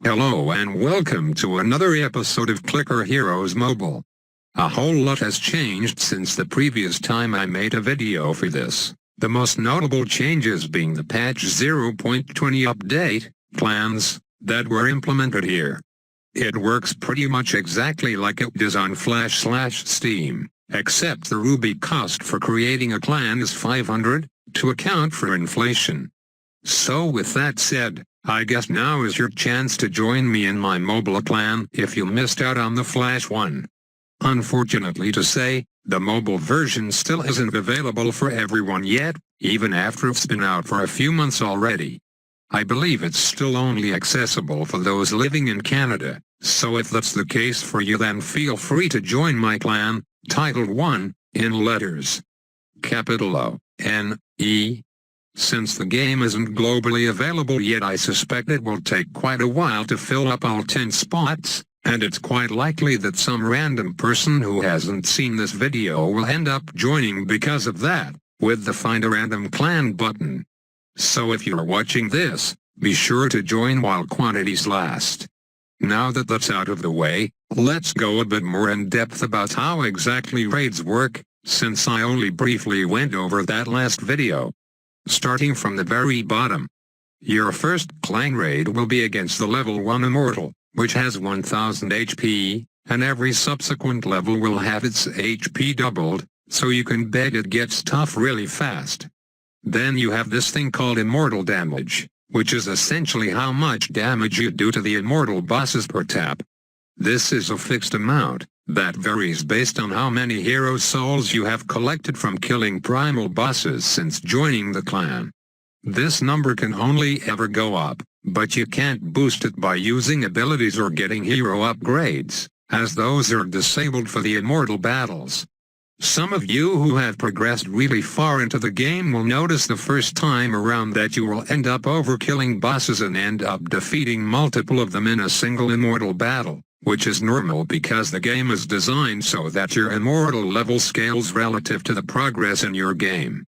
Hello and welcome to another episode of Clicker Heroes Mobile. A whole lot has changed since the previous time I made a video for this, the most notable changes being the patch 0.20 update, plans, that were implemented here. It works pretty much exactly like it does on Flash/Steam, except the Ruby cost for creating a clan is 500, to account for inflation. So with that said, I guess now is your chance to join me in my mobile clan if you missed out on the Flash one. Unfortunately to say, the mobile version still isn't available for everyone yet, even after it's been out for a few months already. I believe it's still only accessible for those living in Canada, so if that's the case for you then feel free to join my clan, Titled 1, in letters. Capital O-N-E. Since the game isn't globally available yet, I suspect it will take quite a while to fill up all 10 spots, and it's quite likely that some random person who hasn't seen this video will end up joining because of that, with the Find a Random Clan button. So if you're watching this, be sure to join while quantities last. Now that that's out of the way, let's go a bit more in depth about how exactly raids work, since I only briefly went over that last video. Starting from the very bottom. Your first clan raid will be against the level 1 immortal, which has 1000 HP, and every subsequent level will have its HP doubled, so you can bet it gets tough really fast. Then you have this thing called immortal damage, which is essentially how much damage you do to the immortal bosses per tap. This is a fixed amount that varies based on how many hero souls you have collected from killing primal bosses since joining the clan. This number can only ever go up, but you can't boost it by using abilities or getting hero upgrades, as those are disabled for the immortal battles. Some of you who have progressed really far into the game will notice the first time around that you will end up overkilling bosses and end up defeating multiple of them in a single immortal battle, which is normal because the game is designed so that your immortal level scales relative to the progress in your game.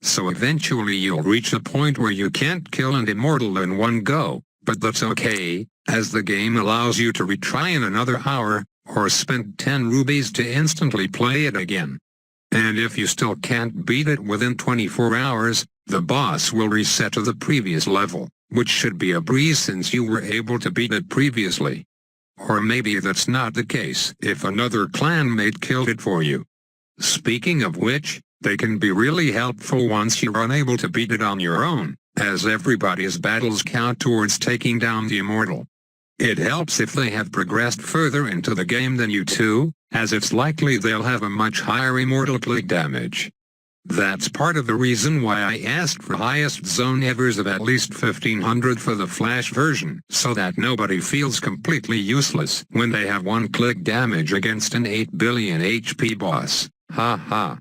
So eventually you'll reach a point where you can't kill an immortal in one go, but that's okay, as the game allows you to retry in another hour, or spend 10 rubies to instantly play it again. And if you still can't beat it within 24 hours, the boss will reset to the previous level, which should be a breeze since you were able to beat it previously. Or maybe that's not the case if another clanmate killed it for you. Speaking of which, they can be really helpful once you're unable to beat it on your own, as everybody's battles count towards taking down the immortal. It helps if they have progressed further into the game than you two, as it's likely they'll have a much higher immortal click damage. That's part of the reason why I asked for highest zone evers of at least 1500 for the Flash version, so that nobody feels completely useless when they have one click damage against an 8 billion HP boss. Haha.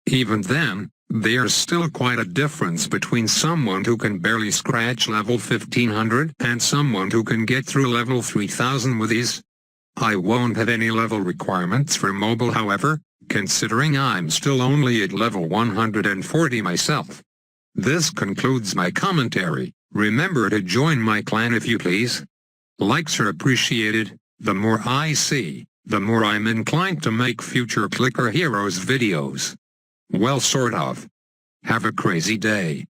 Even then, there's still quite a difference between someone who can barely scratch level 1500 and someone who can get through level 3000 with ease. I won't have any level requirements for mobile however, considering I'm still only at level 140 myself. This concludes my commentary. Remember to join my clan if you please. Likes are appreciated. The more I see, the more I'm inclined to make future Clicker Heroes videos. Well, sort of. Have a crazy day.